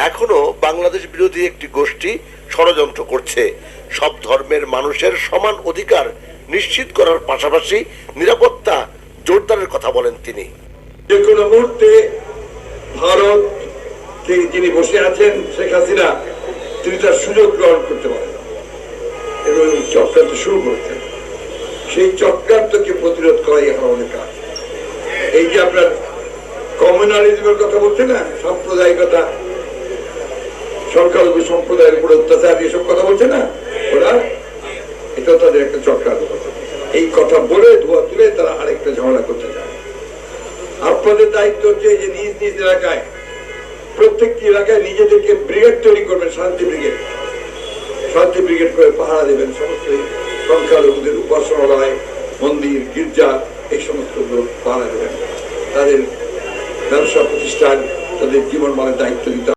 এখনো বাংলাদেশ বিরোধী একটি গোষ্ঠী ষড়যন্ত্র করছে। সব ধর্মের মানুষের সমান অধিকার নিশ্চিত করার পাশাপাশি নিরাপত্তা জোরদারের কথা বলেন তিনি। যে কোনো মুহূর্তে ভারত যিনি বসে আছেন শেখ হাসিনা, তিনি তার সুযোগ গ্রহণ করতে পারেন এবং চক্রান্ত শুরু করেছেন। সেই চক্রান্তকে প্রতিরোধ করাই এখন অনেক কাজ। এই যে আপনার কমিউনালিজমের কথা বলছে না, সাম্প্রদায়িকতা, সংখ্যালঘু সম্প্রদায়ের উপর অত্যাচার, এসব কথা বলছে না ওরা, এটা তাদের একটা চক্রান্ত। এই কথা বলে ধোয়া তুলে তারা আরেকটা ঝামেলা করতে চায়। আপনাদের দায়িত্ব হচ্ছে যে নিজ নিজ এলাকায়, প্রত্যেকটি এলাকায় নিজেদেরকে ব্রিগেড তৈরি করবেন, শান্তি ব্রিগেড। শান্তি ব্রিগেড করে পাহারা দেবেন সমস্ত সংখ্যালঘুদের উপাসনালয়, মন্দির, গির্জা, এই সমস্ত লোক পাহারা দেবেন। তাদের ব্যবসা প্রতিষ্ঠান, তাদের জীবন মানের দায়িত্ব দিতে